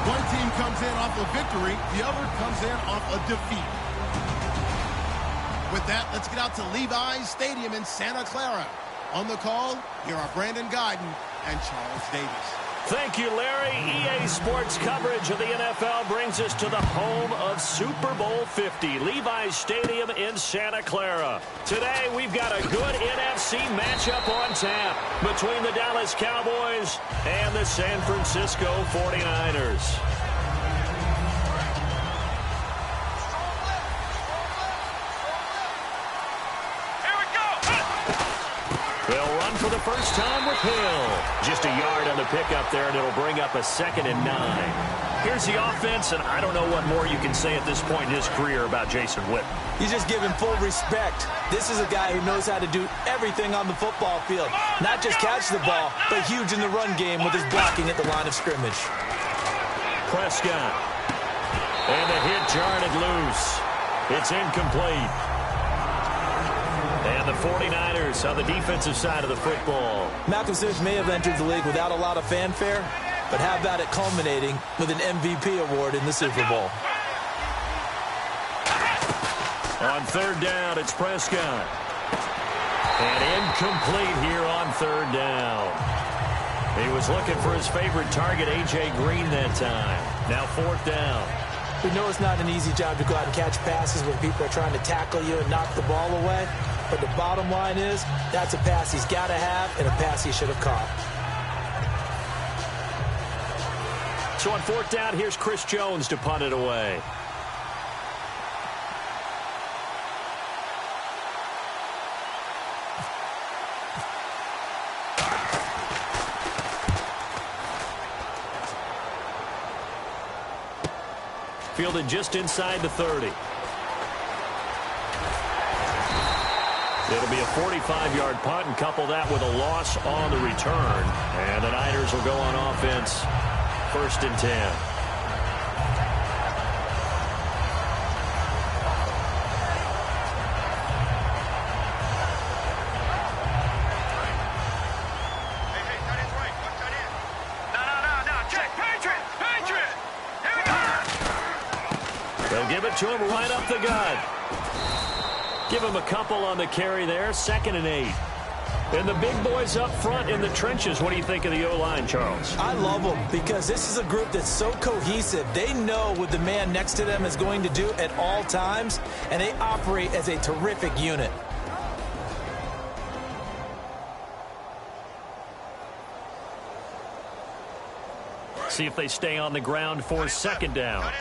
One team comes in off a victory, the other comes in off a defeat. With that, let's get out to Levi's Stadium in Santa Clara. On the call, here are Brandon Guyton and Charles Davis. Thank you, Larry. EA Sports coverage of the NFL brings us to the home of Super Bowl 50, Levi's Stadium in Santa Clara. Today, we've got a good NFC matchup on tap between the Dallas Cowboys and the San Francisco 49ers. They'll run for the first time with Hill. Just a yard on the pickup there, and it'll bring up a 2nd and 9. Here's the offense, and I don't know what more you can say at this point in his career about Jason Witten. You just give him full respect. This is a guy who knows how to do everything on the football field. Not just catch the ball, but huge in the run game with his blocking at the line of scrimmage. Prescott. And the hit jarred it loose. It's incomplete. And the 49ers on the defensive side of the football. Malcolm Smith may have entered the league without a lot of fanfare, but how about it culminating with an MVP award in the Super Bowl? On 3rd down, it's Prescott. And incomplete here on 3rd down. He was looking for his favorite target, A.J. Green, that time. Now 4th down. We know it's not an easy job to go out and catch passes when people are trying to tackle you and knock the ball away. But the bottom line is, that's a pass he's got to have and a pass he should have caught. So on 4th down, here's Chris Jones to punt it away. Fielded just inside the 30. It'll be a 45-yard punt, and couple that with a loss on the return. And the Niners will go on offense, 1st and 10. They'll give it to him right up the gut. Give him a couple on the carry there, 2nd and 8. And the big boys up front in the trenches. What do you think of the O-line, Charles? I love them because this is a group that's so cohesive. They know what the man next to them is going to do at all times, and they operate as a terrific unit. See if they stay on the ground for 2nd down.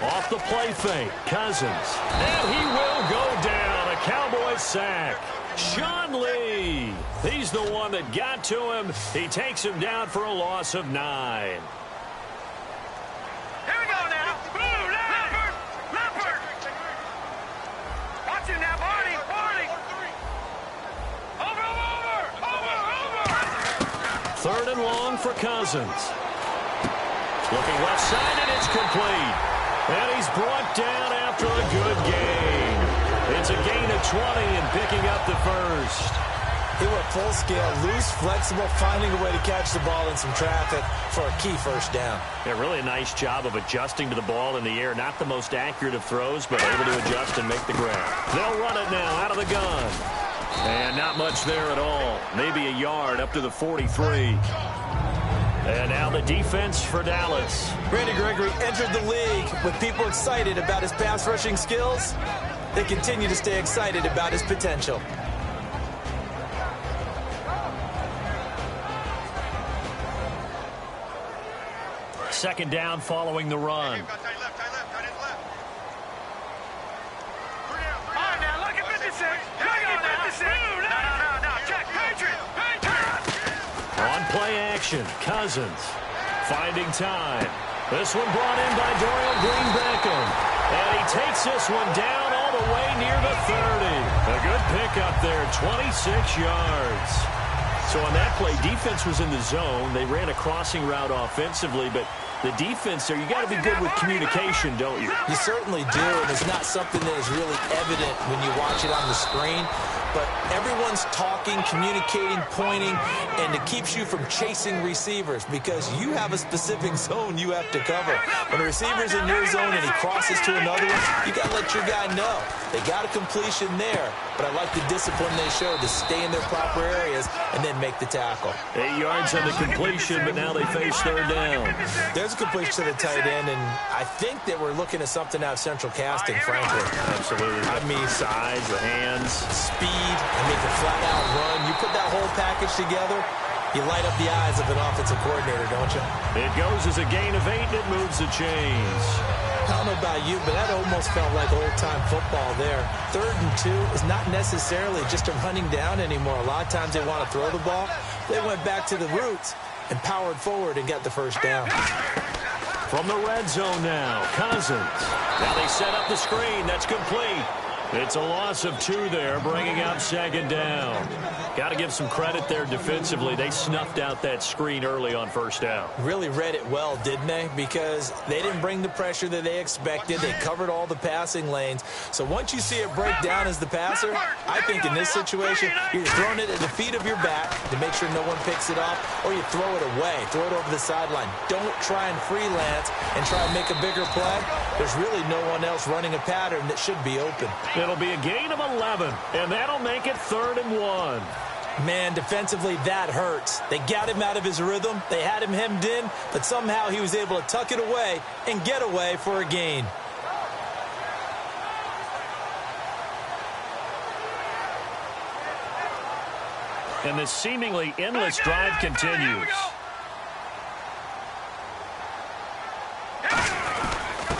Off the play fake, Cousins. And he will go down. A Cowboys sack. Sean Lee. He's the one that got to him. He takes him down for a loss of 9. Here we go now. Blue, Leopard. Watch him now, Barney. Over. 3rd and long for Cousins. Looking left side, and it's complete. And he's brought down after a good gain. It's a gain of 20 and picking up the 1st. They were full scale, loose, flexible, finding a way to catch the ball in some traffic for a key 1st down. Yeah, really a nice job of adjusting to the ball in the air. Not the most accurate of throws, but able to adjust and make the grab. They'll run it now out of the gun. And not much there at all. Maybe a yard up to the 43. And now the defense for Dallas. Randy Gregory entered the league with people excited about his pass rushing skills. They continue to stay excited about his potential. Second down following the run. On play action, Cousins finding time. This one brought in by Dorial Green-Beckham. And he takes this one down all the way near the 30. A good pickup there, 26 yards. So on that play, defense was in the zone. They ran a crossing route offensively, but the defense there, you got to be good with communication, don't you? You certainly do, and it's not something that is really evident when you watch it on the screen. But everyone's talking, communicating, pointing, and it keeps you from chasing receivers because you have a specific zone you have to cover. When the receiver's in your zone and he crosses to another one, you got to let your guy know. They got a completion there, but I like the discipline they showed to stay in their proper areas and then make the tackle. 8 yards on the completion, but now they face third down. There's a completion to the tight end, and I think that we're looking at something out of central casting, frankly. Absolutely. I mean, size, the hands, speed. I mean, the flat-out run. You put that whole package together, you light up the eyes of an offensive coordinator, don't you? It goes as a gain of 8, and it moves the chains. I don't know about you, but that almost felt like old-time football there. 3rd and 2 is not necessarily just a running down anymore. A lot of times they want to throw the ball. They went back to the roots and powered forward and got the first down. From the red zone now, Cousins. Now they set up the screen. That's complete. It's a loss of 2 there, bringing up 2nd down. Got to give some credit there defensively. They snuffed out that screen early on 1st down. Really read it well, didn't they? Because they didn't bring the pressure that they expected. They covered all the passing lanes. So once you see it break down as the passer, I think in this situation, you're throwing it at the feet of your back to make sure no one picks it up, or you throw it away, throw it over the sideline. Don't try and freelance and try and make a bigger play. There's really no one else running a pattern that should be open. It'll be a gain of 11, and that'll make it 3rd and 1. Man, defensively, that hurts. They got him out of his rhythm. They had him hemmed in, but somehow he was able to tuck it away and get away for a gain. And this seemingly endless drive continues.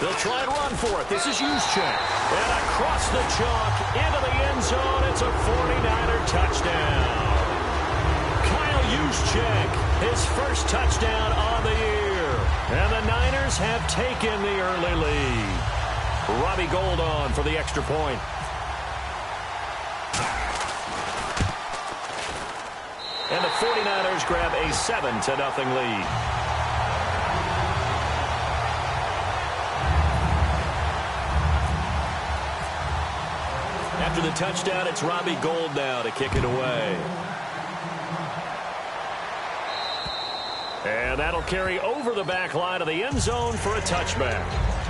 They'll try and run for it. This is Juszczyk. And across the chalk into the end zone. It's a 49er touchdown. Kyle Juszczyk, his first touchdown on the year. And the Niners have taken the early lead. Robbie Gould on for the extra point. And the 49ers grab a 7-0 lead. After the touchdown, it's Robbie Gould now to kick it away. And that'll carry over the back line of the end zone for a touchback.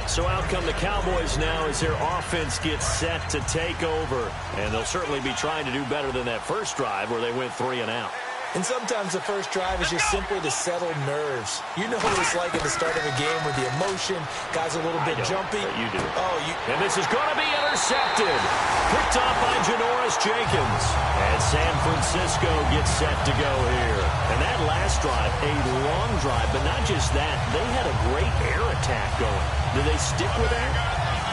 So out come the Cowboys now as their offense gets set to take over. And they'll certainly be trying to do better than that first drive where they went 3 and out. And sometimes the first drive is just simply to settle nerves. You know what it's like at the start of a game with the emotion, guys a little bit jumpy. You do. Oh, and this is going to be intercepted. Picked off by Janoris Jenkins. And San Francisco gets set to go here. And that last drive, a long drive, but not just that. They had a great air attack going. Do they stick with that?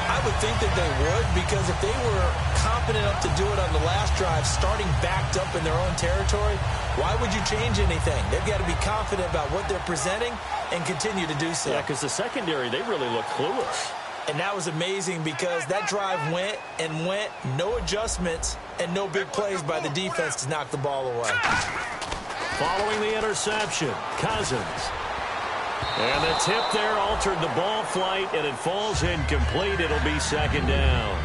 I would think that they would, because if they were confident enough to do it on the last drive, starting backed up in their own territory, why would you change anything? They've got to be confident about what they're presenting and continue to do so. Yeah, because the secondary, they really look clueless. And that was amazing because that drive went and went, no adjustments, and no big plays by the defense to knock the ball away. Following the interception, Cousins. And the tip there altered the ball flight, and it falls incomplete. It'll be 2nd down.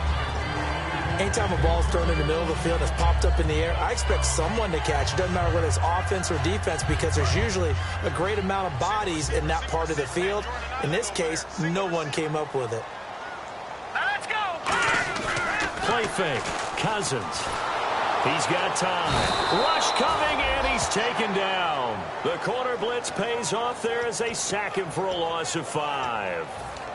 Anytime a ball's thrown in the middle of the field and it's popped up in the air, I expect someone to catch. It doesn't matter whether it's offense or defense, because there's usually a great amount of bodies in that part of the field. In this case, no one came up with it. Let's go! Play fake. Cousins. He's got time. Rush coming, and he's taken down. The corner blitz pays off there as they sack him for a loss of 5.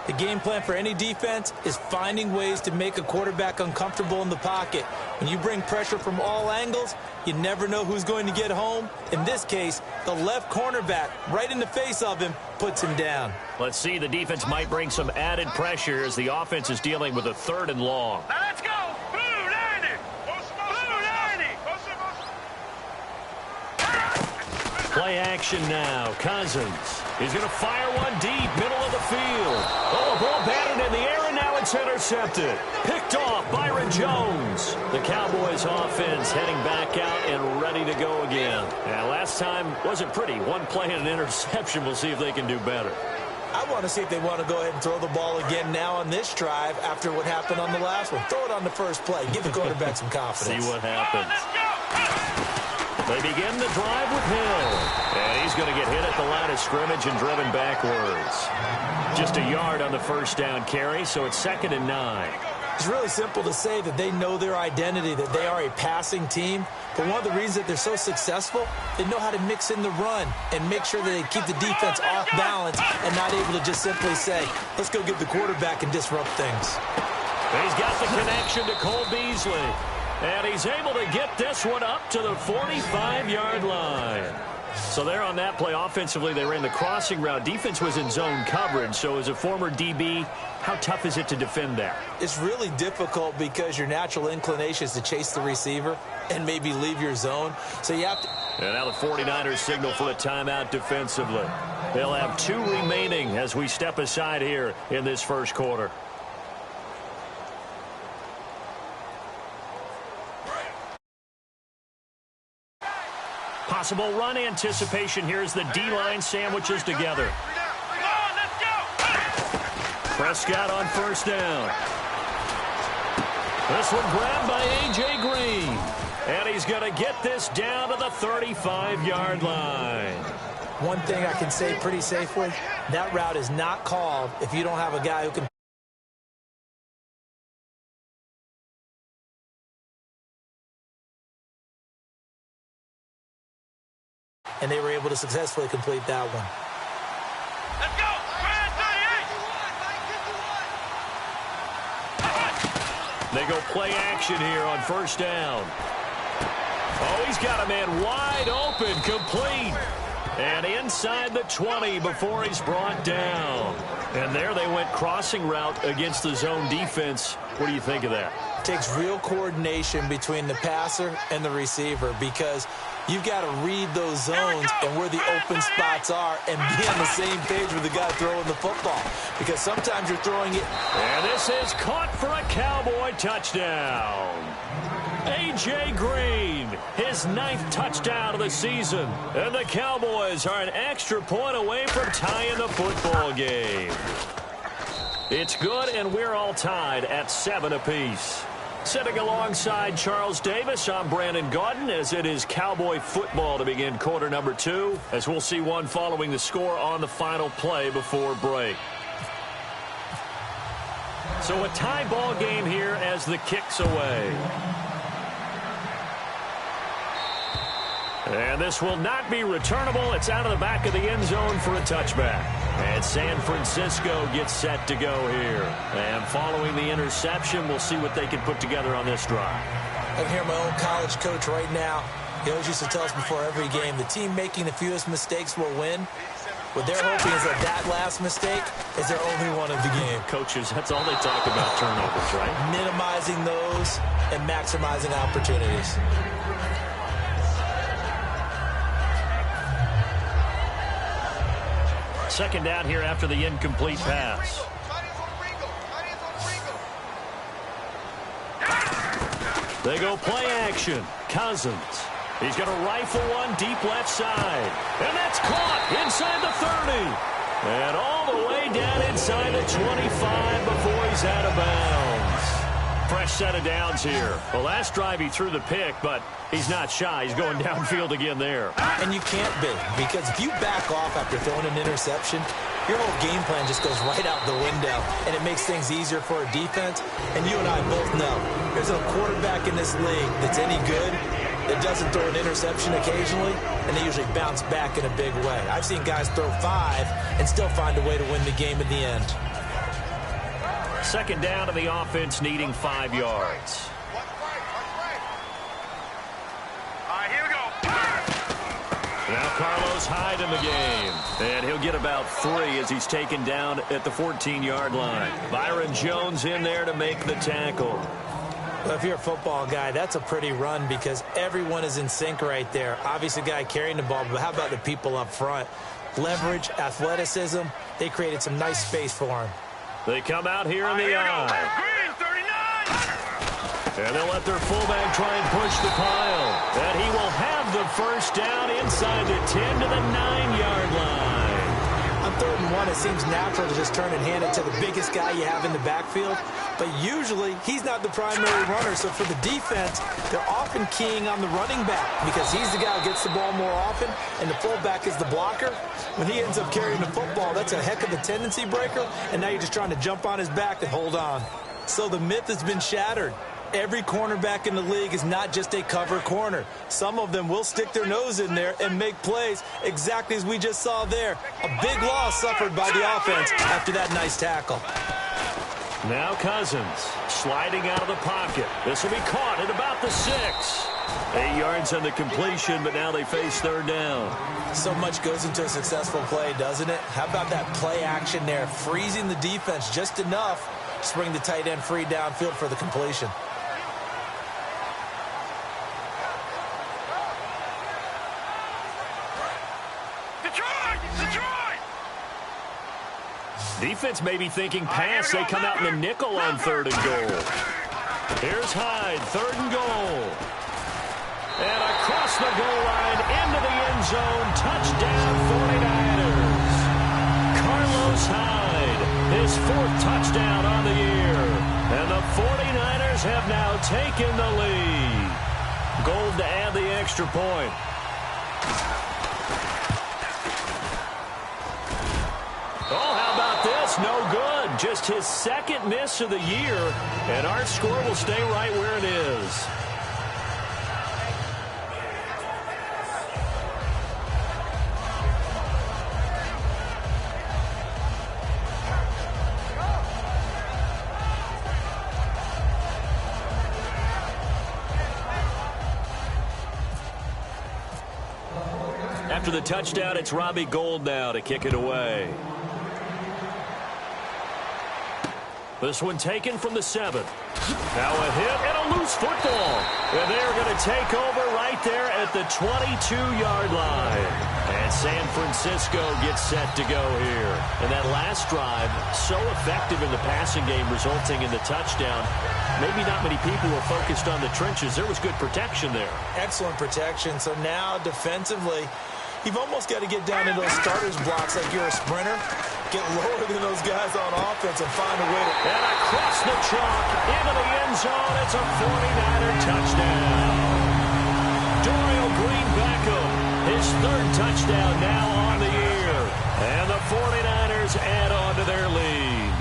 The game plan for any defense is finding ways to make a quarterback uncomfortable in the pocket. When you bring pressure from all angles, you never know who's going to get home. In this case, the left cornerback, right in the face of him, puts him down. Let's see, the defense might bring some added pressure as the offense is dealing with a 3rd and long. Now let's go! Blue 90! Blue 90! Play action now. Cousins. He's going to fire one deep, middle of the field. Oh, a ball batted in the air, and now it's intercepted. Picked off Byron Jones. The Cowboys offense heading back out and ready to go again. Yeah, last time wasn't pretty. One play and an interception. We'll see if they can do better. want to see if they want to go ahead and throw the ball again now on this drive after what happened on the last one. Throw it on the first play. Give the quarterback some confidence. See what happens. They begin the drive with Hill. And he's going to get hit at the line of scrimmage and driven backwards. Just a yard on the first down carry, so it's 2nd and 9. It's really simple to say that they know their identity, that they are a passing team. But one of the reasons that they're so successful, they know how to mix in the run and make sure that they keep the defense off balance and not able to just simply say, let's go get the quarterback and disrupt things. He's got the connection to Cole Beasley. And he's able to get this one up to the 45-yard line. So there on that play, offensively, they ran the crossing route. Defense was in zone coverage. So as a former DB, how tough is it to defend that? It's really difficult because your natural inclination is to chase the receiver and maybe leave your zone. So you have to... And now the 49ers signal for a timeout defensively. They'll have 2 remaining as we step aside here in this first quarter. Possible run anticipation here as the D-line sandwiches together. Prescott on first down. This one grabbed by A.J. Green. And he's going to get this down to the 35-yard line. One thing I can say pretty safely, that route is not called if you don't have a guy who can... And they were able to successfully complete that one. Let's go! They go play action here on first down. Oh, he's got a man wide open, complete. And inside the 20 before he's brought down. And there they went crossing route against the zone defense. What do you think of that? It takes real coordination between the passer and the receiver because you've got to read those zones and where the open spots are and be on the same page with the guy throwing the football. Because sometimes you're throwing it. And this is caught for a Cowboy touchdown. A.J. Green, his 9th touchdown of the season. And the Cowboys are an extra point away from tying the football game. It's good, and we're all tied at 7 apiece. Sitting alongside Charles Davis, I'm Brandon Gaudin, as it is Cowboy football to begin quarter number 2, as we'll see one following the score on the final play before break. So a tie ball game here as the kick's away. And this will not be returnable. It's out of the back of the end zone for a touchback. And San Francisco gets set to go here. And following the interception, we'll see what they can put together on this drive. I can hear my own college coach right now. He always used to tell us before every game, the team making the fewest mistakes will win. What they're hoping is that last mistake is their only one of the game. Coaches, that's all they talk about, turnovers, right? Minimizing those and maximizing opportunities. Second down here after the incomplete pass. They go play action. Cousins. He's going to rifle one deep left side. And that's caught inside the 30. And all the way down inside the 25 before he's out of bounds. Fresh set of downs here. The last drive he threw the pick, but he's not shy. He's going downfield again there. And you can't be, because if you back off after throwing an interception, your whole game plan just goes right out the window, and it makes things easier for a defense. And you and I both know there's a quarterback in this league that's any good that doesn't throw an interception occasionally, and they usually bounce back in a big way. I've seen guys throw 5 and still find a way to win the game in the end. Second down to the offense, needing 5 yards. All right, here we go. Now Carlos Hyde in the game. And he'll get about 3 as he's taken down at the 14-yard line. Byron Jones in there to make the tackle. Well, if you're a football guy, that's a pretty run because everyone is in sync right there. Obviously, the guy carrying the ball, but how about the people up front? Leverage, athleticism, they created some nice space for him. They come out here in the eye. Green, 39. And they'll let their fullback try and push the pile. And he will have the first down inside the 10 to the 9-yard line. I'm 3rd and 1, it seems natural to just turn and hand it to the biggest guy you have in the backfield. But usually, he's not the primary runner. So for the defense, they're often keying on the running back because he's the guy who gets the ball more often, and the fullback is the blocker. When he ends up carrying the football, that's a heck of a tendency breaker, and now you're just trying to jump on his back and hold on. So the myth has been shattered. Every cornerback in the league is not just a cover corner. Some of them will stick their nose in there and make plays exactly as we just saw there. A big loss suffered by the offense after that nice tackle. Now Cousins sliding out of the pocket. This will be caught at about the 6. 8 yards on the completion, but now they face 3rd down. So much goes into a successful play, doesn't it? How about that play action there, freezing the defense just enough to bring the tight end free downfield for the completion. Defense may be thinking pass. They come out in the nickel on 3rd and goal. Here's Hyde, 3rd and goal. And across the goal line into the end zone. Touchdown 49ers. Carlos Hyde, his 4th touchdown on the year. And the 49ers have now taken the lead. Gold to add the extra point. No good. Just his 2nd miss of the year, and our score will stay right where it is. After the touchdown, it's Robbie Gould now to kick it away. This one taken from the 7. Now a hit and a loose football. And they're going to take over right there at the 22-yard line. And San Francisco gets set to go here. And that last drive, so effective in the passing game, resulting in the touchdown. Maybe not many people were focused on the trenches. There was good protection there. Excellent protection. So now defensively, you've almost got to get down into those starters blocks like you're a sprinter. Get lower than those guys on offense and find a way to... And across the chalk, into the end zone, it's a 49er touchdown. Dorial Green-Beckham, his 3rd touchdown now on the year. And the 49ers add on to their lead.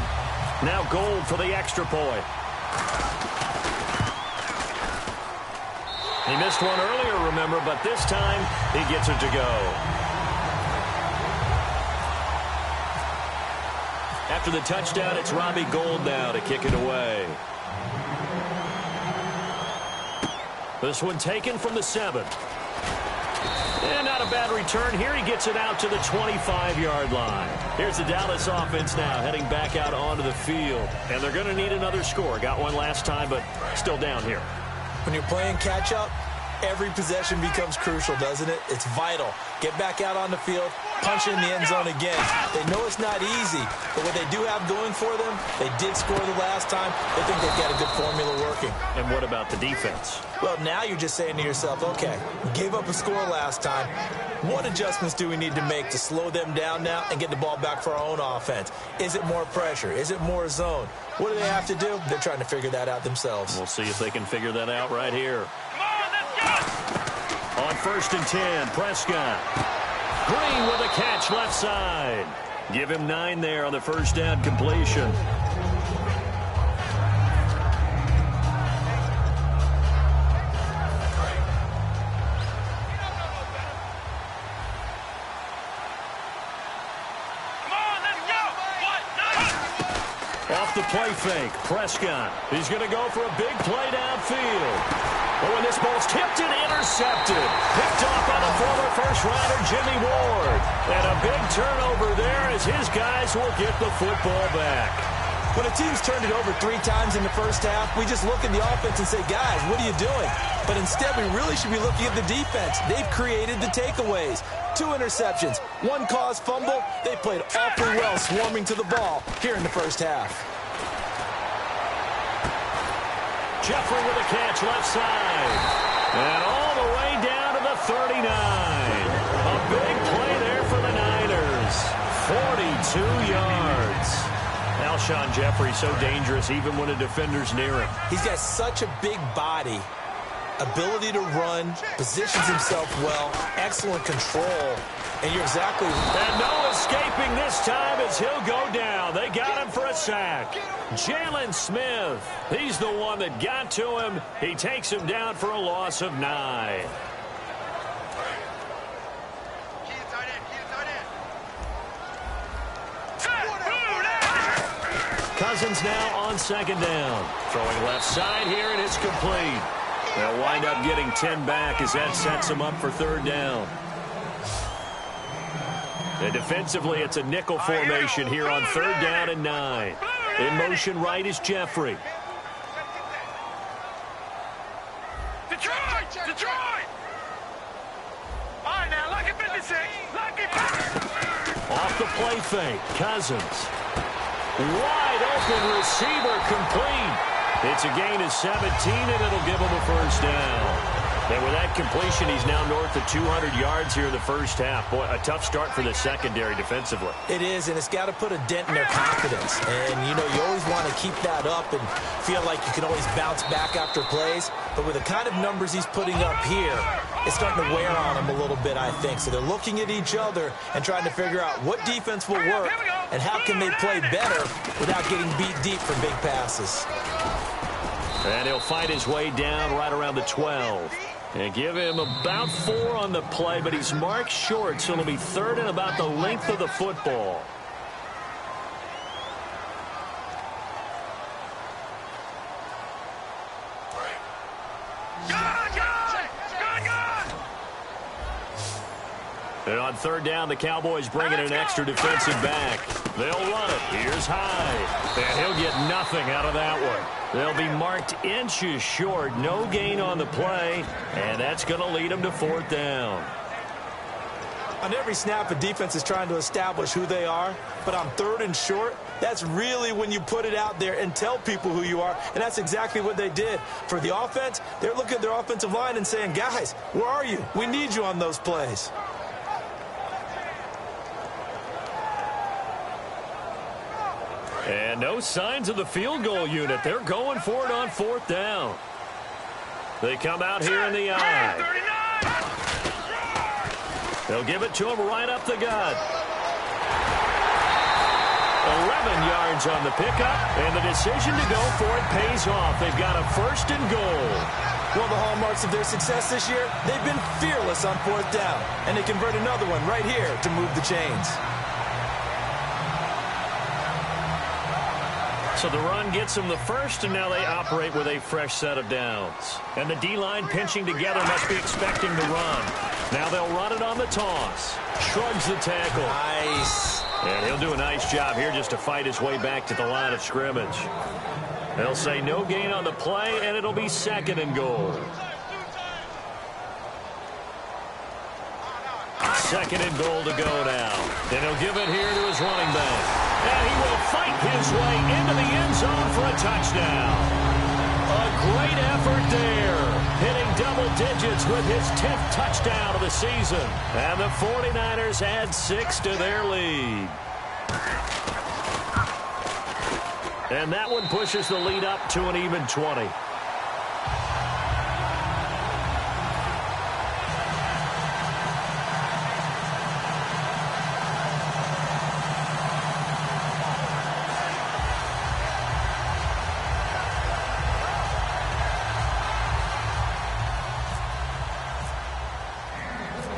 Now Gould for the extra point. He missed one earlier, remember, but this time he gets it to go. After the touchdown, it's Robbie Gould now to kick it away. This one taken from the 7. And not a bad return here. He gets it out to the 25-yard line. Here's the Dallas offense now heading back out onto the field. And they're going to need another score. Got one last time, but still down here. When you're playing catch-up, every possession becomes crucial, doesn't it? It's vital. Get back out on the field, punch it in the end zone again. They know it's not easy, but what they do have going for them, they did score the last time. They think they've got a good formula working. And what about the defense? Well, now you're just saying to yourself, okay, we gave up a score last time. What adjustments do we need to make to slow them down now and get the ball back for our own offense? Is it more pressure? Is it more zone? What do they have to do? They're trying to figure that out themselves. We'll see if they can figure that out right here. On 1st and 10, Prescott. Green with a catch left side. Give him 9 there on the 1st down completion. Off the play fake, Prescott. He's going to go for a big play downfield. Oh, and this ball's tipped and intercepted. Picked off by the former first-rounder Jimmy Ward. And a big turnover there as his guys will get the football back. When a team's turned it over 3 times in the first half, we just look at the offense and say, guys, what are you doing? But instead, we really should be looking at the defense. They've created the takeaways. 2 interceptions, 1 caused fumble. They played awfully well swarming to the ball here in the first half. Jeffrey with a catch left side. And all the way down to the 39. A big play there for the Niners. 42 yards. Alshon Jeffrey so dangerous even when a defender's near him. He's got such a big body, ability to run, positions himself well, excellent control. And you're exactly right. And no escaping this time as he'll go down. They got him for a sack. Jalen Smith, he's the one that got to him. He takes him down for a loss of 9. Cousins now on second down. Throwing left side here, and it's complete. They'll wind up getting 10 back as that sets them up for third down. And defensively, it's a nickel formation here on third down and 9. In motion right is Jeffrey. Detroit! Detroit! All right, now, lucky 56. Lucky 56. Off the play fake, Cousins. Wide open receiver complete. It's a gain of 17, and it'll give him a first down. And with that completion, he's now north of 200 yards here in the first half. Boy, a tough start for the secondary defensively. It is, and it's got to put a dent in their confidence. And, you know, you always want to keep that up and feel like you can always bounce back after plays. But with the kind of numbers he's putting up here, it's starting to wear on them a little bit, I think. So they're looking at each other and trying to figure out what defense will work and how can they play better without getting beat deep for big passes. And he'll fight his way down right around the 12. And give him about 4 on the play, but he's marked short, so it'll be third and about the length of the football. And on third down, the Cowboys bring in an extra defensive back. They'll run it. Here's Hyde. And he'll get nothing out of that one. They'll be marked inches short. No gain on the play. And that's going to lead them to fourth down. On every snap, a defense is trying to establish who they are. But on third and short, that's really when you put it out there and tell people who you are. And that's exactly what they did. For the offense, they're looking at their offensive line and saying, guys, where are you? We need you on those plays. And no signs of the field goal unit. They're going for it on fourth down. They come out here in the eye. They'll give it to him right up the gut. 11 yards on the pickup, and the decision to go for it pays off. They've got a first and goal. One of the hallmarks of their success this year, they've been fearless on fourth down, and they convert another one right here to move the chains. So the run gets them the first, and now they operate with a fresh set of downs. And the D-line pinching together must be expecting the run. Now they'll run it on the toss. Shrugs the tackle. Nice. And he'll do a nice job here just to fight his way back to the line of scrimmage. They'll say no gain on the play, and it'll be second and goal. Second and goal to go now. And he'll give it here to his running back. And he will fight his way into the end zone for a touchdown. A great effort there. Hitting double digits with his 10th touchdown of the season. And the 49ers add 6 to their lead. And that one pushes the lead up to an even 20.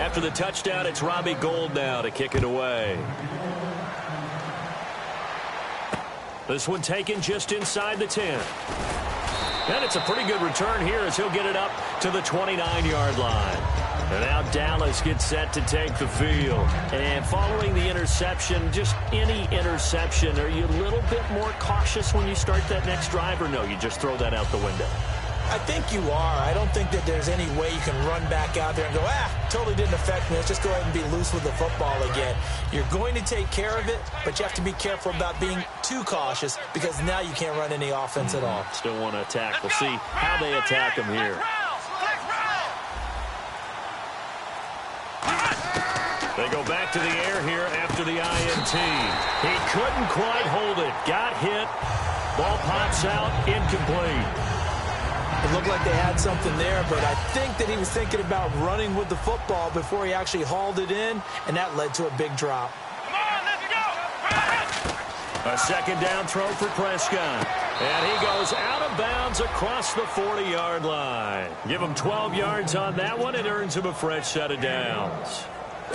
After the touchdown, it's Robbie Gould now to kick it away. This one taken just inside the 10. And it's a pretty good return here as he'll get it up to the 29-yard line. And now Dallas gets set to take the field. And following the interception, just any interception, are you a little bit more cautious when you start that next drive, or no, you just throw that out the window? I think you are. I don't think that there's any way you can run back out there and go, totally didn't affect me. Let's just go ahead and be loose with the football again. You're going to take care of it, but you have to be careful about being too cautious because now you can't run any offense at all. Still want to attack. We'll see how they attack him here. They go back to the air here after the INT. He couldn't quite hold it. Got hit. Ball pops out. Incomplete. It looked like they had something there, but I think that he was thinking about running with the football before he actually hauled it in, and that led to a big drop. Come on, let's go! A second down throw for Prescott. And he goes out of bounds across the 40-yard line. Give him 12 yards on that one. It earns him a fresh set of downs.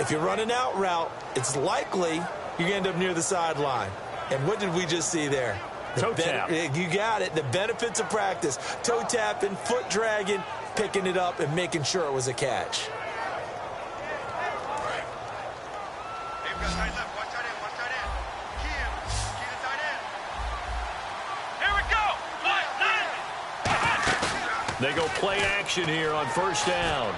If you're running out route, it's likely you end up near the sideline. And what did we just see there? Toe tap. You got it. The benefits of practice. Toe tapping, foot dragging, picking it up, and making sure it was a catch. They've got tight left. Watch tight end. Watch tight end. Key him. Key the tight end. Here we go. They go play action here on first down.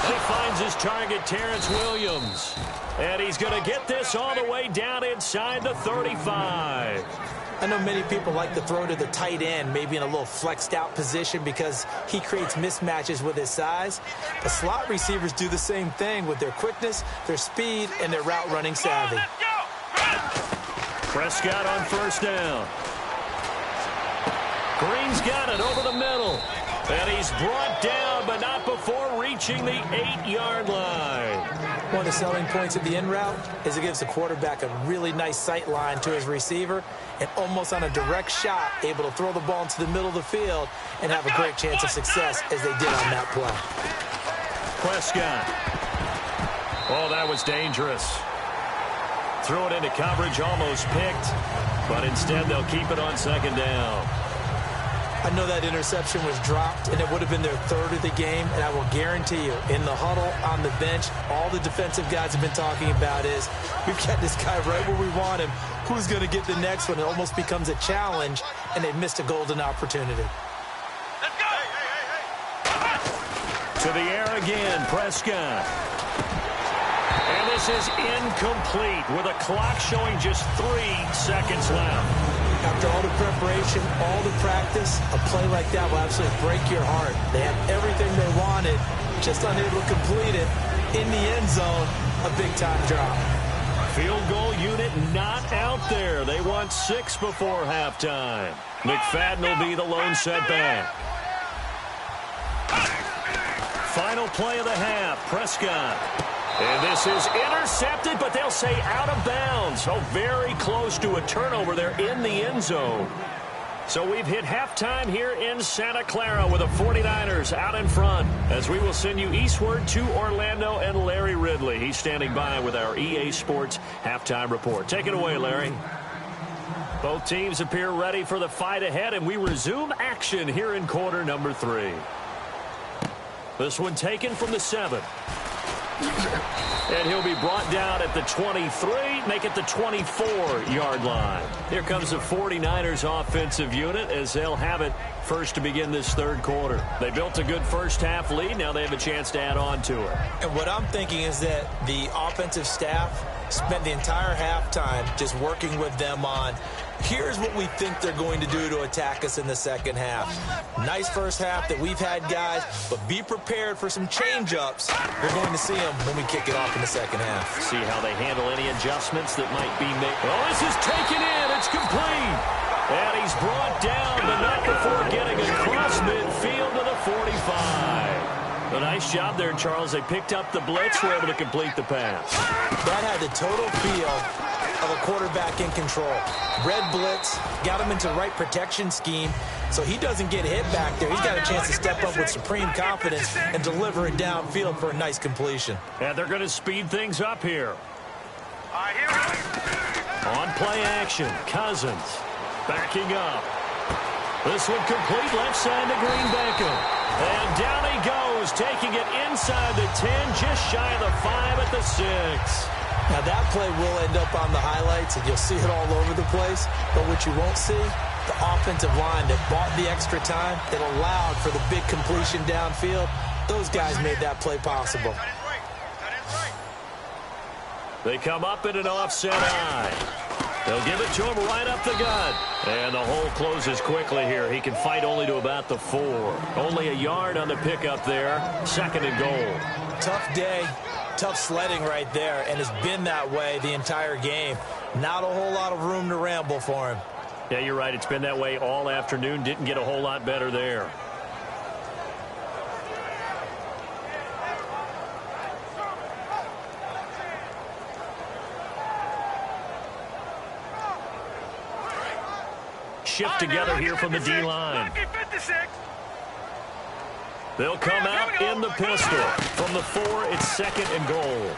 He finds his target, Terrence Williams. And he's going to get this all the way down inside the 35. I know many people like to throw to the tight end, maybe in a little flexed out position because he creates mismatches with his size. But slot receivers do the same thing with their quickness, their speed, and their route running savvy. Prescott on first down. Green's got it over the middle. And he's brought down, but not before reaching the 8-yard line. One of the selling points of the in route is it gives the quarterback a really nice sight line to his receiver and almost on a direct shot able to throw the ball into the middle of the field and have a great chance of success as they did on that play. Prescott. Oh, that was dangerous. Threw it into coverage, almost picked, but instead they'll keep it on second down. I know that interception was dropped, and it would have been their third of the game, and I will guarantee you, in the huddle, on the bench, all the defensive guys have been talking about is, we've got this guy right where we want him. Who's going to get the next one? It almost becomes a challenge, and they've missed a golden opportunity. Let's go. To the air again, Prescott. And this is incomplete with a clock showing just 3 seconds left. After all the preparation, all the practice, a play like that will absolutely break your heart. They had everything they wanted, just unable to complete it. In the end zone, a big-time drop. Field goal unit not out there. They want 6 before halftime. McFadden will be the lone setback. Final play of the half, Prescott. And this is intercepted, but they'll say out of bounds. So very close to a turnover there in the end zone. So we've hit halftime here in Santa Clara with the 49ers out in front as we will send you eastward to Orlando and Larry Ridley. He's standing by with our EA Sports halftime report. Take it away, Larry. Both teams appear ready for the fight ahead, and we resume action here in quarter number 3. This one taken from the 7. And he'll be brought down at the 23, make it the 24-yard line. Here comes the 49ers offensive unit as they'll have it first to begin this third quarter. They built a good first-half lead. Now they have a chance to add on to it. And what I'm thinking is that the offensive staff spent the entire halftime just working with them on, here's what we think they're going to do to attack us in the second half. Nice first half that we've had, guys, but be prepared for some change-ups. We're going to see them when we kick it off in the second half. See how they handle any adjustments that might be made. Oh, this is taken in. It's complete. And he's brought down, but not before getting across midfield to the 45. A nice job there, Charles. They picked up the blitz, were able to complete the pass. That had the total feel of a quarterback in control. Red blitz, got him into the right protection scheme, so he doesn't get hit back there. He's got a chance to step up with supreme confidence and deliver it downfield for a nice completion. And they're going to speed things up here. All right, here we go. On play action, Cousins backing up. This one complete left side to Green Beckham. And down he goes, taking it inside the 10, just shy of the 5 at the 6. Now that play will end up on the highlights, and you'll see it all over the place. But what you won't see, the offensive line that bought the extra time, that allowed for the big completion downfield, those guys made that play possible. They come up in an offset eye. They'll give it to him right up the gut. And the hole closes quickly here. He can fight only to about the 4. Only a yard on the pickup there. 2nd and goal. Tough day, tough sledding right there, and it's been that way the entire game. Not a whole lot of room to ramble for him. Yeah, you're right. It's been that way all afternoon. Didn't get a whole lot better there. Shift together here from the D-line. They'll come out in the pistol. From the 4, it's 2nd and goal.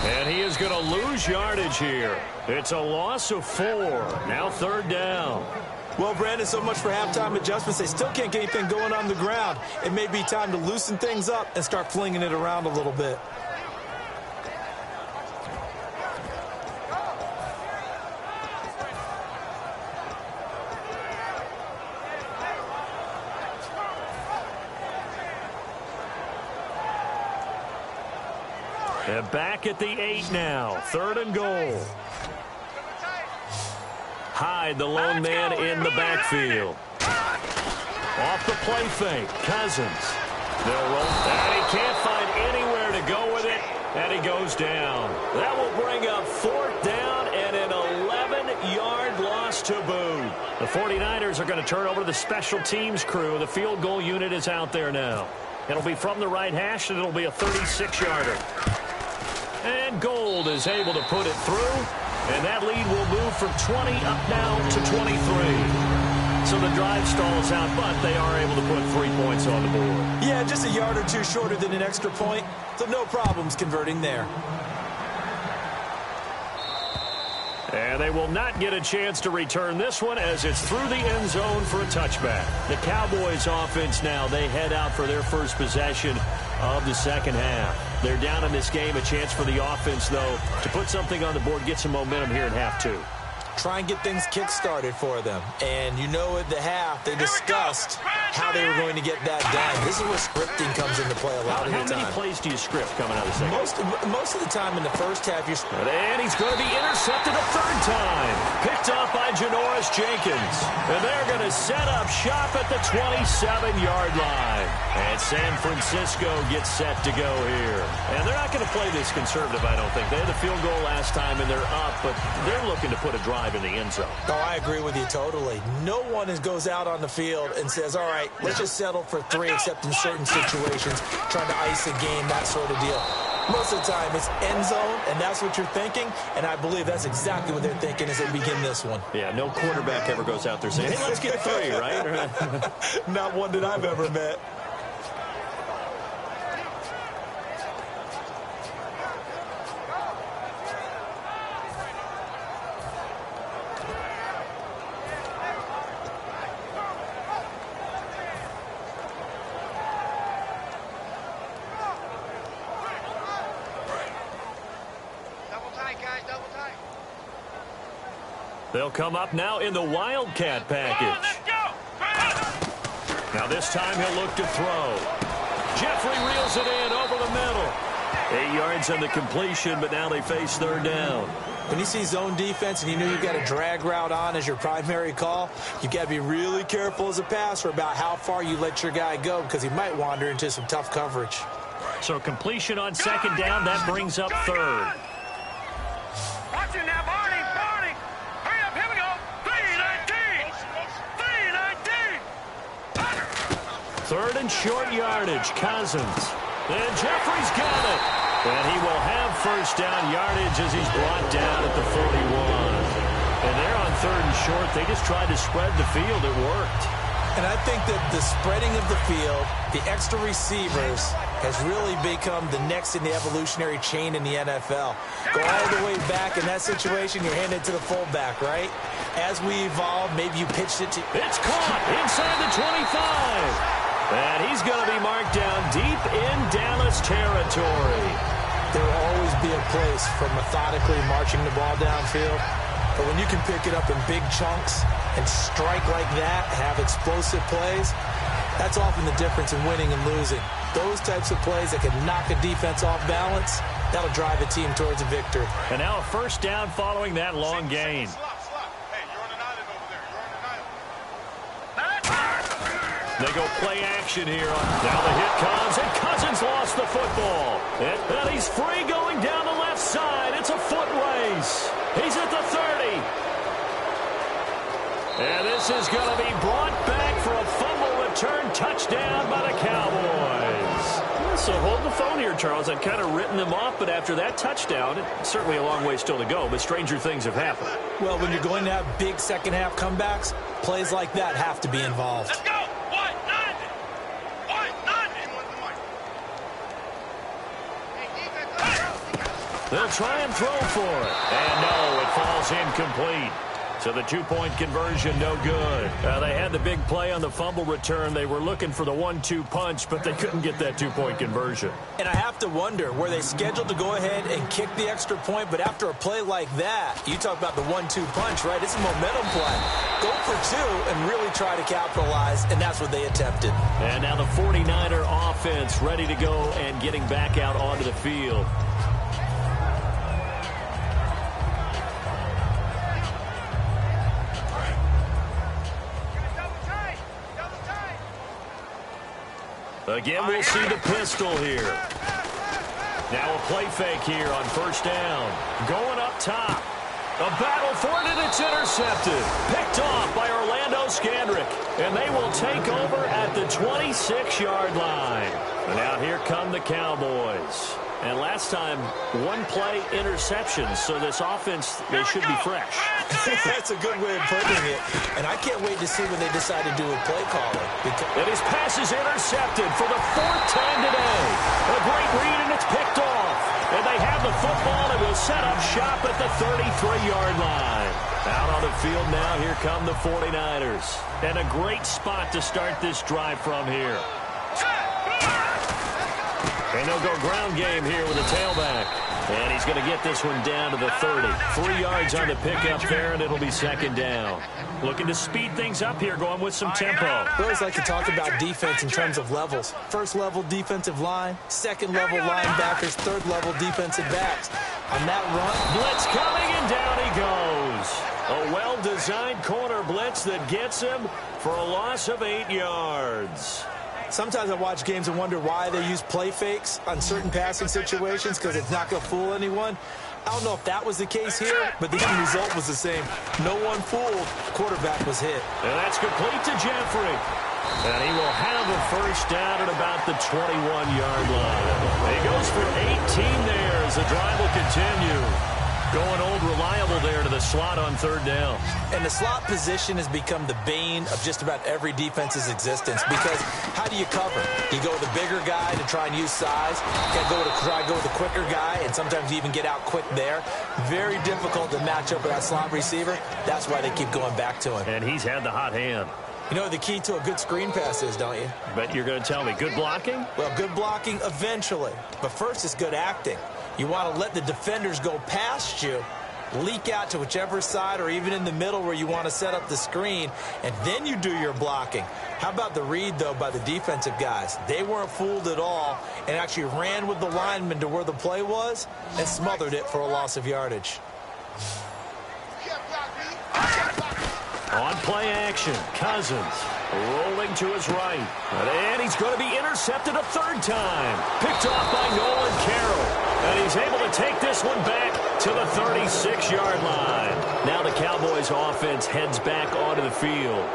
And he is going to lose yardage here. It's a loss of 4. Now 3rd down. Well, Brandon, so much for halftime adjustments. They still can't get anything going on the ground. It may be time to loosen things up and start flinging it around a little bit. And back at the 8 now. 3rd and goal. Hyde, the lone man in the backfield. Off the play fake. Cousins. They'll roll. And he can't find anywhere to go with it. And he goes down. That will bring up 4th down and an 11-yard loss to boot. The 49ers are going to turn over to the special teams crew. The field goal unit is out there now. It'll be from the right hash, and it'll be a 36-yarder. And Gold is able to put it through, and that lead will move from 20 up now to 23. So the drive stalls out, but they are able to put 3 points on the board. Yeah, just a yard or 2 shorter than an extra point, so no problems converting there. And they will not get a chance to return this one as it's through the end zone for a touchback. The Cowboys offense now, they head out for their first possession of the second half. They're down in this game. A chance for the offense, though, to put something on the board, get some momentum here in half 2. Try and get things kick-started for them. And you know at the half, they discussed how they were going to get that done. This is where scripting comes into play a lot of the time. How many plays do you script coming out of the second? Most of the time in the first half, you're... And he's going to be intercepted a 3rd time. Picked off by Janoris Jenkins. And they're going to set up shop at the 27-yard line. And San Francisco gets set to go here. And they're not going to play this conservative, I don't think. They had the field goal last time, and they're up, but they're looking to put a drive in the end zone. Oh, I agree with you totally. No one goes out on the field and says, all right, let's just settle for 3 except in certain situations, trying to ice a game, that sort of deal. Most of the time, it's end zone, and that's what you're thinking, and I believe that's exactly what they're thinking as they begin this one. Yeah, no quarterback ever goes out there saying, hey, let's get 3, right? Not one that I've ever met. They'll come up now in the Wildcat package. Now this time he'll look to throw. Jeffrey reels it in over the middle. 8 yards on the completion, but now they face 3rd down. When you see zone defense and you know you've got a drag route on as your primary call, you've got to be really careful as a passer about how far you let your guy go because he might wander into some tough coverage. So completion on 2nd down, that brings up 3rd. Watch it now, Barney. Hurry up, here we go. 3-19. 3rd and short yardage, Cousins. And Jeffrey's got it. And he will have 1st down yardage as he's brought down at the 41. And they're on 3rd and short. They just tried to spread the field. It worked. And I think that the spreading of the field, the extra receivers, has really become the next in the evolutionary chain in the NFL. Go all the way back in that situation, you're handed to the fullback, right? As we evolve, maybe you pitched it to... It's caught inside the 25. And he's going to be marked down deep in Dallas territory. There will always be a place for methodically marching the ball downfield. But when you can pick it up in big chunks and strike like that, have explosive plays, that's often the difference in winning and losing. Those types of plays that can knock a defense off balance, That'll drive a team towards a victory. And now a first down following that long gain. Hey, you're on an island over there. You're on an island. They go play action here. Now the hit comes, and Cousins lost the football. And he's free going down the left side. It's a foot race. He's at the 30. And this is going to be brought back for a fumble return touchdown by the Cowboys. So hold the phone here, Charles. I've kind of written them off, but after that touchdown, certainly a long way still to go, but stranger things have happened. Well, when you're going to have big second-half comebacks, plays like that have to be involved. Let's go. They'll try and throw for it. And no, it falls incomplete. So the two-point conversion, no good. They had the big play on the fumble return. They were looking for the 1-2 punch, but they couldn't get that two-point conversion. And I have to wonder, were they scheduled to go ahead and kick the extra point, but after a play like that, you talk about the 1-2 punch, right? It's a momentum play. Go for two and really try to capitalize, and that's what they attempted. And now the 49er offense ready to go and getting back out onto the field. Again, we'll see the pistol here. Now a play fake here on first down. Going up top. A battle for it, and it's intercepted. Picked off by Orlando Scandrick. And they will take over at the 26-yard line. And now here come the Cowboys. And last time, one play interception. So this offense, they should be fresh. That's a good way of putting it. And I can't wait to see when they decide to do a play calling. And his pass is intercepted for the fourth time today. A great read, and it's picked off. And they have the football and will set up shop at the 33-yard line. Out on the field now, here come the 49ers. And a great spot to start this drive from here. And they'll go ground game here with a tailback. And he's going to get this one down to the 30. 3 yards on the pickup there, and it'll be second down. Looking to speed things up here, going with some tempo. We always like to talk about defense in terms of levels. First level defensive line, second level linebackers, third level defensive backs. On that run, blitz coming, and down he goes. A well-designed corner blitz that gets him for a loss of 8 yards. Sometimes I watch games and wonder why they use play fakes on certain passing situations, because it's not going to fool anyone. I don't know if that was the case here, but the end result was the same. No one fooled. Quarterback was hit. And that's complete to Jeffrey. And he will have a first down at about the 21-yard line. He goes for 18 there as the drive will continue. Going old reliable there to the slot on third down. And the slot position has become the bane of just about every defense's existence, because how do you cover? You go with the bigger guy to try and use size. You try to go with the quicker guy, and sometimes you even get out quick there. Very difficult to match up with that slot receiver. That's why they keep going back to him. And he's had the hot hand. You know what the key to a good screen pass is, don't you? Bet you're going to tell me. Good blocking? Well, good blocking eventually. But first is good acting. You want to let the defenders go past you, leak out to whichever side or even in the middle where you want to set up the screen, and then you do your blocking. How about the read, though, by the defensive guys? They weren't fooled at all and actually ran with the lineman to where the play was and smothered it for a loss of yardage. On play action, Cousins rolling to his right. And he's going to be intercepted a third time. Picked off by Nolan Carroll. And he's able to take this one back to the 36-yard line. Now the Cowboys offense heads back onto the field.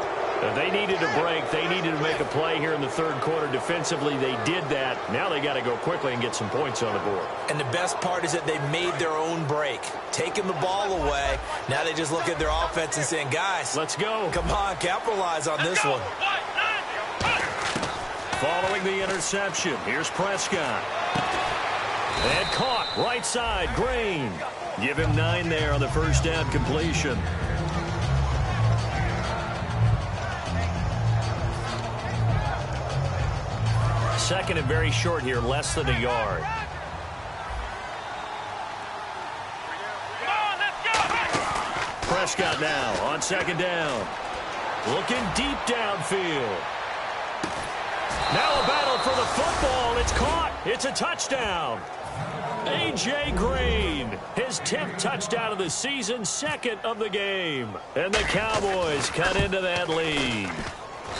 They needed a break. They needed to make a play here in the third quarter. Defensively, they did that. Now they got to go quickly and get some points on the board. And the best part is that they made their own break. Taking the ball away. Now they just look at their offense and saying, guys, let's go. Come on, capitalize on this one. Following the interception, here's Prescott. And caught right side, Green. Give him 9 there on the first down completion. Second and very short here, less than a yard. Prescott now on second down. Looking deep downfield. Now a battle for the football. It's caught. It's a touchdown. A.J. Green, his 10th touchdown of the season, second of the game. And the Cowboys cut into that lead.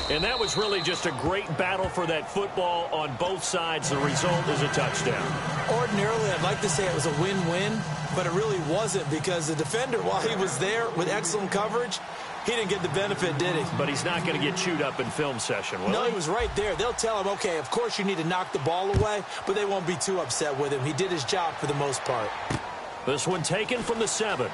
And that was really just a great battle for that football on both sides. The result is a touchdown. Ordinarily, I'd like to say it was a win-win, but it really wasn't because the defender, while he was there with excellent coverage, he didn't get the benefit, did he? But he's not going to get chewed up in film session, will he? No, he was right there. They'll tell him, okay, of course you need to knock the ball away, but they won't be too upset with him. He did his job for the most part. This one taken from the 7.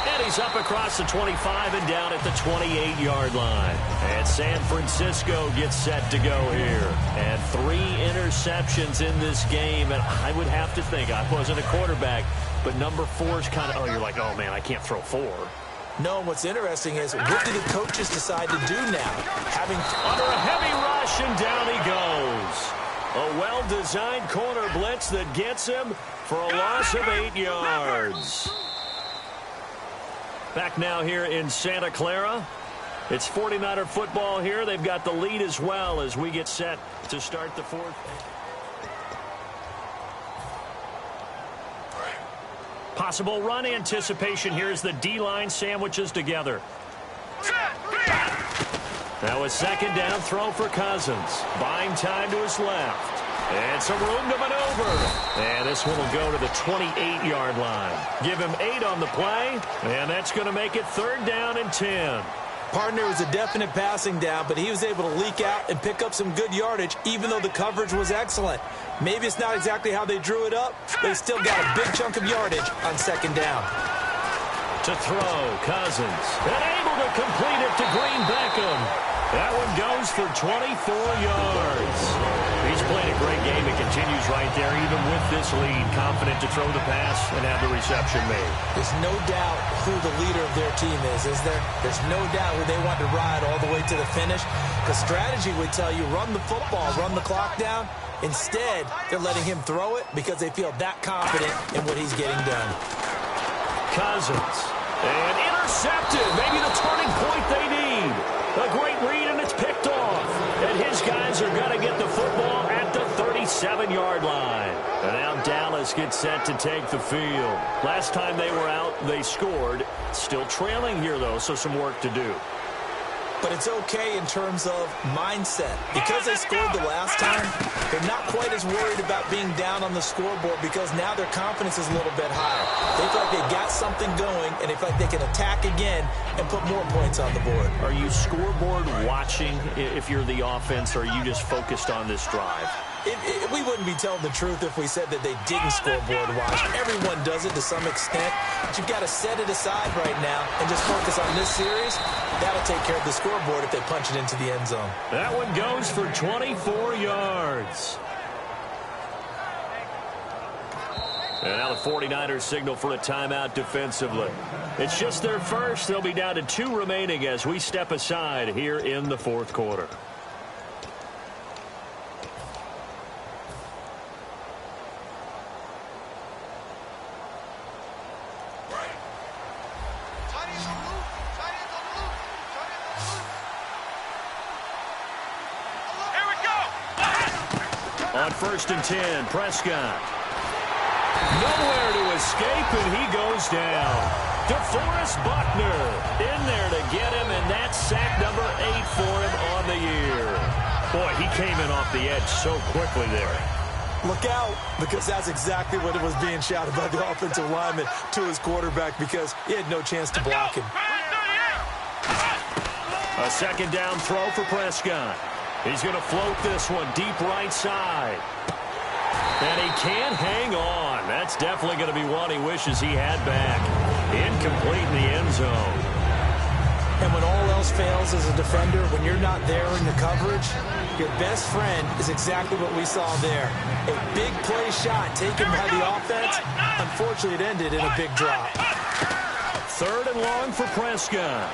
And he's up across the 25 and down at the 28-yard line. And San Francisco gets set to go here. And 3 interceptions in this game. And I would have to think, I wasn't a quarterback, but number 4 is kind of, you're like, oh, man, I can't throw 4. No, what's interesting is what do the coaches decide to do now? Under a heavy rush, and down he goes. A well-designed corner blitz that gets him for a loss of 8 yards. Back now here in Santa Clara. It's 49er football here. They've got the lead as well as we get set to start the 4th. Possible run anticipation here as the D-line sandwiches together. Now a second down throw for Cousins. Buying time to his left. And some room to maneuver. And this one will go to the 28-yard line. Give him 8 on the play. And that's going to make it 3rd down and 10. Partner was a definite passing down, but he was able to leak out and pick up some good yardage, even though the coverage was excellent. Maybe it's not exactly how they drew it up, but he still got a big chunk of yardage on 2nd down. To throw, Cousins. And able to complete it to Green Beckham. That one goes for 24 yards. He's played a great game. It continues right there, even with this lead. Confident to throw the pass and have the reception made. There's no doubt who the leader of their team is there? There's no doubt who they want to ride all the way to the finish. Because strategy would tell you, run the football, run the clock down. Instead, they're letting him throw it because they feel that confident in what he's getting done. Cousins. And intercepted. Maybe the turning point they need. A great read, and it's picked off. And his guys are going to get the football at the 37-yard line. And now Dallas gets set to take the field. Last time they were out, they scored. Still trailing here, though, so some work to do. But it's okay in terms of mindset. Because they scored the last time, they're not quite as worried about being down on the scoreboard because now their confidence is a little bit higher. They feel like they've got something going, and they feel like they can attack again and put more points on the board. Are you scoreboard watching if you're the offense, or are you just focused on this drive? We wouldn't be telling the truth if we said that they didn't scoreboard watch. Everyone does it to some extent, but you've got to set it aside right now and just focus on this series. That'll take care of the scoreboard if they punch it into the end zone. That one goes for 24 yards. And now the 49ers signal for a timeout defensively. It's just their first. They'll be down to 2 remaining as we step aside here in the 4th quarter. On 1st and 10, Prescott. Nowhere to escape, and he goes down. DeForest Buckner in there to get him, and that's sack number 8 for him on the year. Boy, he came in off the edge so quickly there. Look out, because that's exactly what it was being shouted by the offensive lineman to his quarterback because he had no chance to block him. A 2nd down throw for Prescott. He's going to float this one deep right side. And he can't hang on. That's definitely going to be one he wishes he had back. Incomplete in the end zone. And when all else fails as a defender, when you're not there in the coverage, your best friend is exactly what we saw there. A big play shot taken by the offense. Unfortunately, it ended in a big drop. 3rd and long for Prescott.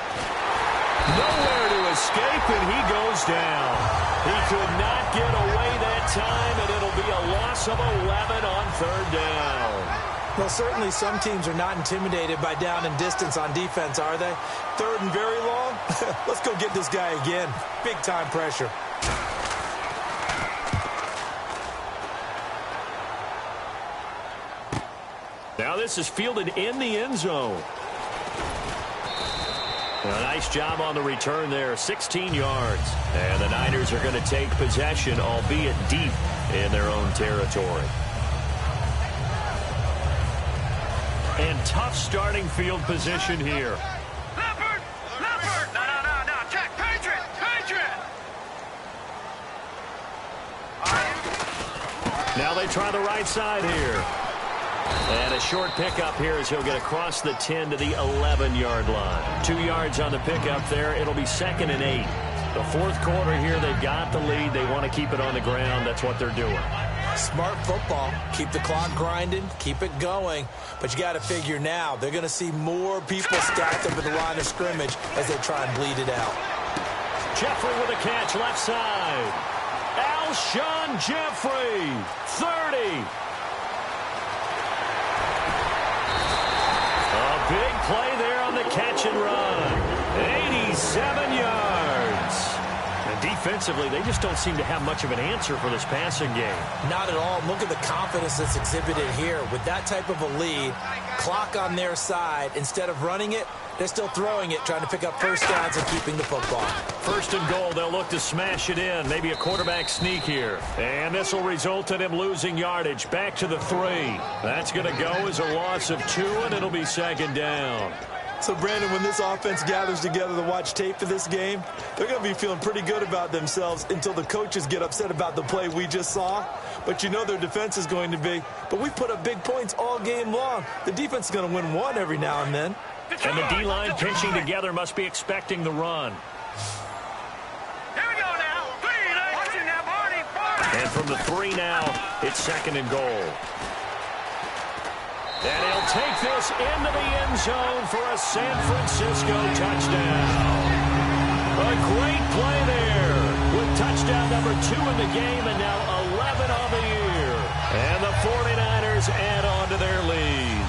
Nowhere to escape, and he goes down. He could not get away that time, and it'll be a loss of 11 on 3rd down. Well, certainly some teams are not intimidated by down and distance on defense, are they? 3rd and very long? Let's go get this guy again. Big-time pressure. Now this is fielded in the end zone. A nice job on the return there, 16 yards. And the Niners are going to take possession, albeit deep in their own territory. And tough starting field position here. Leopard! Leopard! No. Check. Patriot! Now they try the right side here. And a short pickup here as he'll get across the 10 to the 11-yard line. 2 yards on the pickup there. It'll be 2nd and 8. The fourth quarter here, they've got the lead. They want to keep it on the ground. That's what they're doing. Smart football. Keep the clock grinding. Keep it going. But you got to figure now, they're going to see more people stacked up at the line of scrimmage as they try and bleed it out. Jeffrey with a catch left side. Alshon Jeffrey, 30. A big play there on the catch and run. 87 yards. And defensively, they just don't seem to have much of an answer for this passing game. Not at all. Look at the confidence that's exhibited here. With that type of a lead, clock on their side, instead of running it, they're still throwing it, trying to pick up first downs and keeping the football. 1st and goal, they'll look to smash it in. Maybe a quarterback sneak here. And this will result in him losing yardage. Back to the 3. That's going to go as a loss of 2, and it'll be 2nd down. So, Brandon, when this offense gathers together to watch tape for this game, they're going to be feeling pretty good about themselves until the coaches get upset about the play we just saw. But you know their defense is going to be. But we put up big points all game long. The defense is going to win one every now and then. And the D-line pinching together must be expecting the run. Here we go now. 3, watching that Barney. And from the 3 now, it's 2nd and goal. And he'll take this into the end zone for a San Francisco touchdown. A great play there with touchdown number 2 in the game and now 11 on the year. And the 49ers add on to their lead.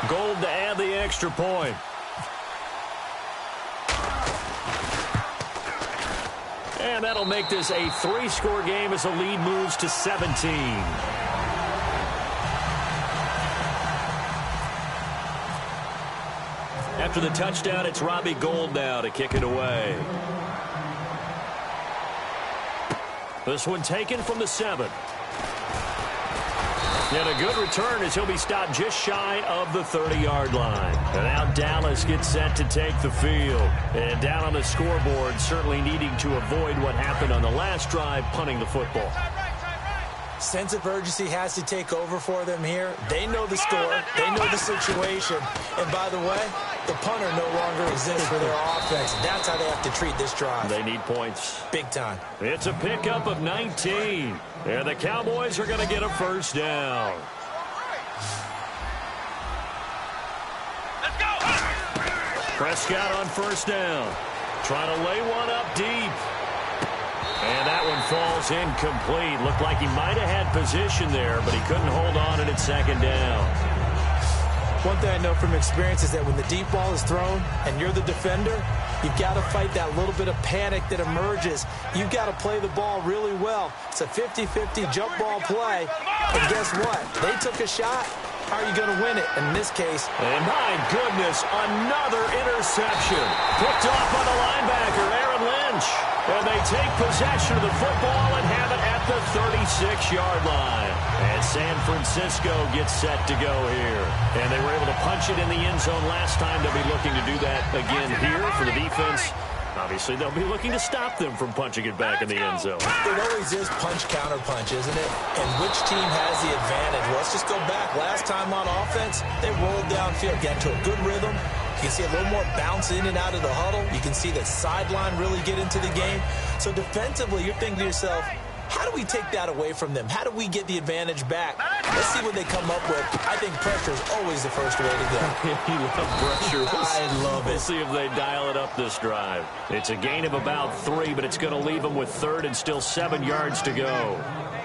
Gold to add the extra point. And that'll make this a 3-score game as the lead moves to 17. After the touchdown, it's Robbie Gould now to kick it away. This one taken from the 7. And a good return as he'll be stopped just shy of the 30-yard line. And now Dallas gets set to take the field. And down on the scoreboard, certainly needing to avoid what happened on the last drive, punting the football. Sense of urgency has to take over for them here. They know the score. They know the situation. And by the way, the punter no longer exists for their offense. That's how they have to treat this drive. They need points. Big time. It's a pickup of 19. And the Cowboys are going to get a first down. Let's go. Prescott on first down. Trying to lay one up deep. And that one falls incomplete. Looked like he might have had position there, but he couldn't hold on and it's 2nd down. One thing I know from experience is that when the deep ball is thrown and you're the defender, you've got to fight that little bit of panic that emerges. You've got to play the ball really well. It's a 50-50 jump ball play. And guess what? They took a shot. How are you going to win it? In this case. And my goodness, another interception. Picked off by the linebacker, Aaron Lynch. And they take possession of the football and have it at the 36-yard line. And San Francisco gets set to go here. And they were able to punch it in the end zone last time. They'll be looking to do that again here for the defense. Obviously, they'll be looking to stop them from punching it back in the end zone. It always is punch-counter-punch, isn't it? And which team has the advantage? Well, let's just go back. Last time on offense, they rolled downfield, got into a good rhythm. You can see a little more bounce in and out of the huddle. You can see the sideline really get into the game. So defensively, you're thinking to yourself, How do we take that away from them? How do we get the advantage back? Let's see what they come up with. I think pressure is always the first way to go. You love pressure. I love it. We'll see if they dial it up this drive. It's a gain of about 3, but it's going to leave them with 3rd and still 7 yards to go.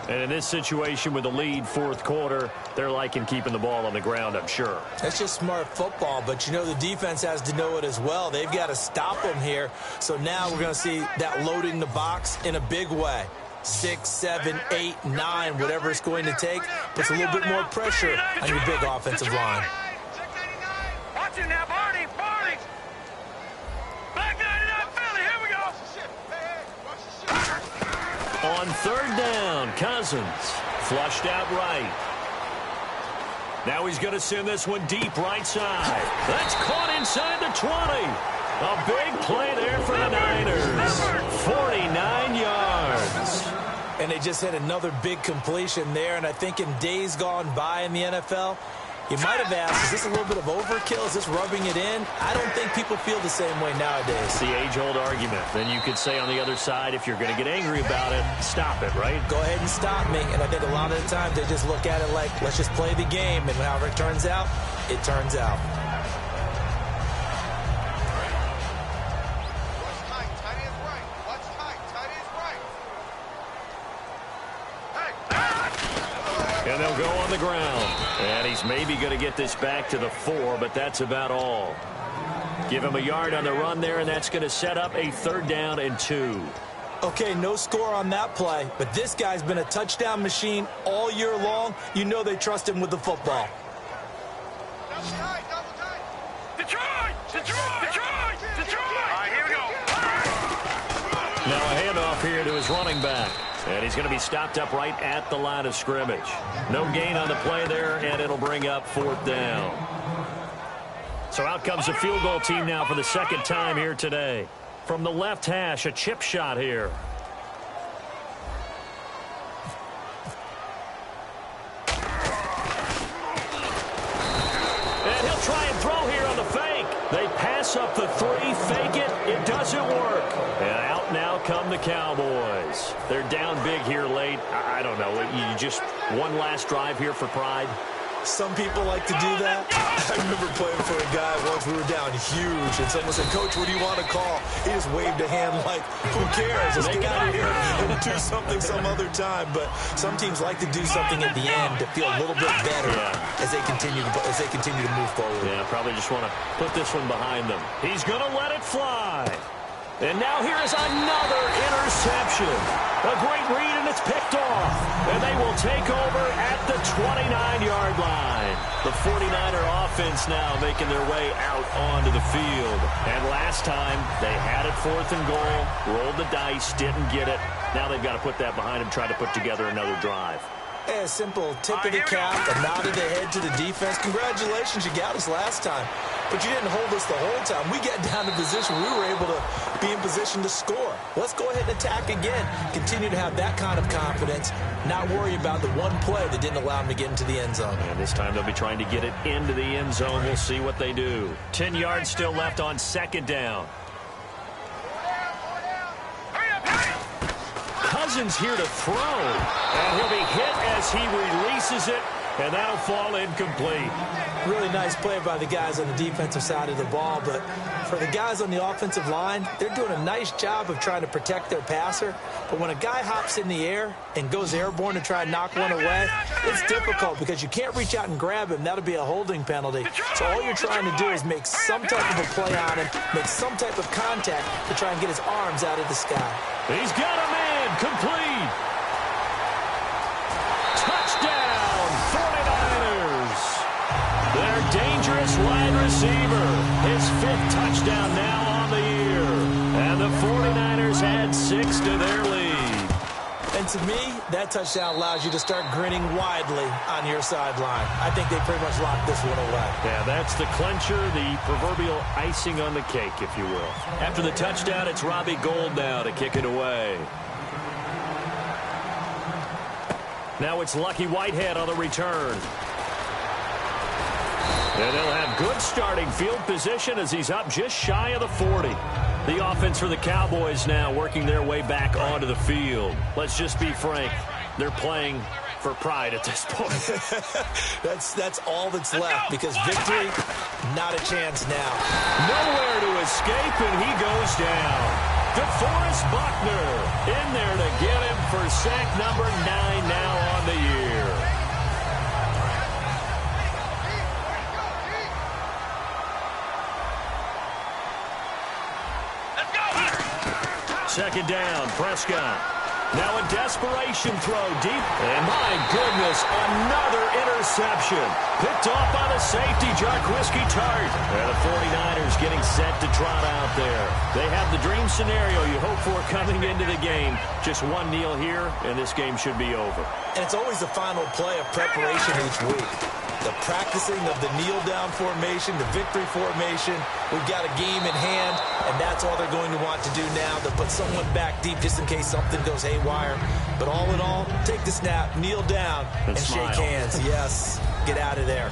And in this situation with the lead, 4th quarter, they're liking keeping the ball on the ground, I'm sure. That's just smart football, but you know the defense has to know it as well. They've got to stop them here. So now we're going to see that loading the box in a big way. 6, 7, 8, 9, whatever it's going to take, puts a little bit more pressure on your big offensive line. Watch it now, Barney. Black 99 Philly, here we go. On 3rd down, Cousins flushed out right. Now he's going to send this one deep right side. That's caught inside the 20. A big play there for the Niners. 49 yards. And they just had another big completion there, and I think in days gone by in the NFL, you might have asked, is this a little bit of overkill? Is this rubbing it in? I don't think people feel the same way nowadays. It's the age-old argument. Then you could say on the other side, if you're going to get angry about it, stop it, right? Go ahead and stop me. And I think a lot of the times they just look at it like, let's just play the game, and however it turns out, it turns out. And they'll go on the ground. And he's maybe going to get this back to the 4, but that's about all. Give him a yard on the run there, and that's going to set up a 3rd down and 2. Okay, no score on that play, but this guy's been a touchdown machine all year long. You know they trust him with the football. Detroit! All right, here we go. Now a handoff here to his running back. And he's going to be stopped up right at the line of scrimmage. No gain on the play there, and it'll bring up 4th down. So out comes the field goal team now for the 2nd time here today. From the left hash, a chip shot here. And he'll try and throw here on the fake. They pass up the 3, fake it. It doesn't work. And out now come the Cowboys. They're down big here late. I don't know. You just one last drive here for pride. Some people like to do that. I remember playing for a guy once. We were down huge, and someone said, "Coach, what do you want to call?" He just waved a hand like, "Who cares? Let's get out of here and do something some other time." But some teams like to do something at the end to feel a little bit better as they continue to move forward. Yeah, probably just want to put this one behind them. He's going to let it fly. And now here is another interception. A great read, and it's picked off. And they will take over at the 29-yard line. The 49er offense now making their way out onto the field. And last time, they had it 4th and goal, rolled the dice, didn't get it. Now they've got to put that behind them, try to put together another drive. A simple tip of the cap, a nod of the head to the defense. Congratulations, you got us last time. But you didn't hold us the whole time. We got down to position. We were able to be in position to score. Let's go ahead and attack again. Continue to have that kind of confidence. Not worry about the one play that didn't allow them to get into the end zone. And this time they'll be trying to get it into the end zone. We'll see what they do. 10 yards still left on 2nd down. Cousins here to throw. And he'll be hit as he releases it. And that'll fall incomplete. Really nice play by the guys on the defensive side of the ball, but for the guys on the offensive line, they're doing a nice job of trying to protect their passer. But when a guy hops in the air and goes airborne to try and knock one away, it's difficult because you can't reach out and grab him. That'll be a holding penalty. So all you're trying to do is make some type of a play on him, make some type of contact to try and get his arms out of the sky. He's got a man complete. Touchdown, 49ers. Their dangerous wide receiver. His 5th touchdown now on the year. And the 49ers add 6 to their lead. And to me, that touchdown allows you to start grinning widely on your sideline. I think they pretty much locked this one away. Yeah, that's the clincher, the proverbial icing on the cake, if you will. After the touchdown, it's Robbie Gould now to kick it away. Now it's Lucky Whitehead on the return. And they'll have good starting field position as he's up just shy of the 40. The offense for the Cowboys now working their way back onto the field. Let's just be frank. They're playing for pride at this point. That's all that's left, because victory, not a chance now. Nowhere to escape, and he goes down. DeForest Buckner in there to get him for sack number 9 now on the year. Second down, Prescott. Now a desperation throw deep. And my goodness, another interception. Picked off by the safety, Jarquiski Tart. And the 49ers getting set to trot out there. They have the dream scenario you hope for coming into the game. Just one kneel here, and this game should be over. And it's always the final play of preparation each week. The practicing of the kneel-down formation, the victory formation. We've got a game in hand, and that's all they're going to want to do now. They'll put someone back deep just in case something goes haywire. But all in all, take the snap, kneel down, and shake hands. Yes, get out of there.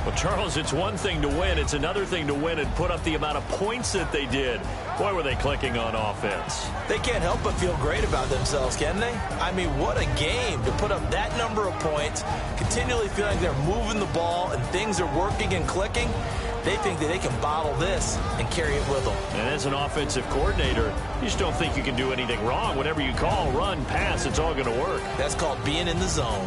Well, Charles, it's one thing to win. It's another thing to win and put up the amount of points that they did. Boy, were they clicking on offense. They can't help but feel great about themselves, can they? I mean, what a game to put up that number of points, continually feeling they're moving the ball and things are working and clicking. They think that they can bottle this and carry it with them. And as an offensive coordinator, you just don't think you can do anything wrong. Whatever you call, run, pass, it's all going to work. That's called being in the zone.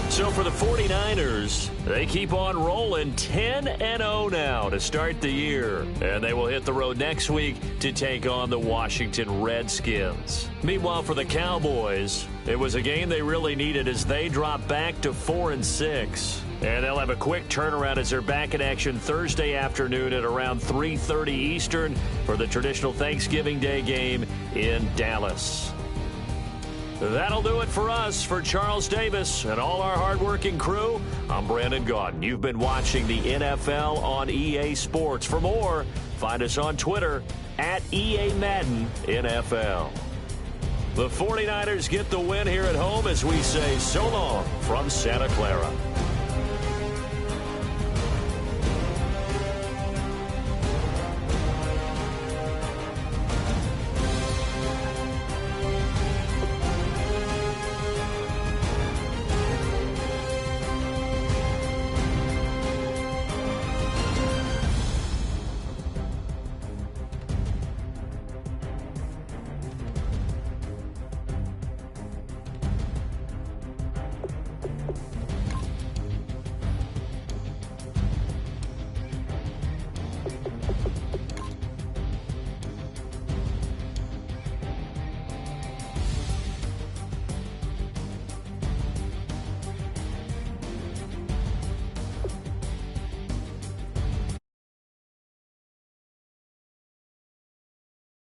So for the 49ers, they keep on rolling 10-0 now to start the year. And they will hit the road next week to take on the Washington Redskins. Meanwhile, for the Cowboys, it was a game they really needed as they drop back to 4-6. And they'll have a quick turnaround as they're back in action Thursday afternoon at around 3:30 Eastern for the traditional Thanksgiving Day game in Dallas. That'll do it for us. For Charles Davis and all our hardworking crew, I'm Brandon Gaudin. You've been watching the NFL on EA Sports. For more, find us on Twitter at EA Madden NFL. The 49ers get the win here at home as we say so long from Santa Clara.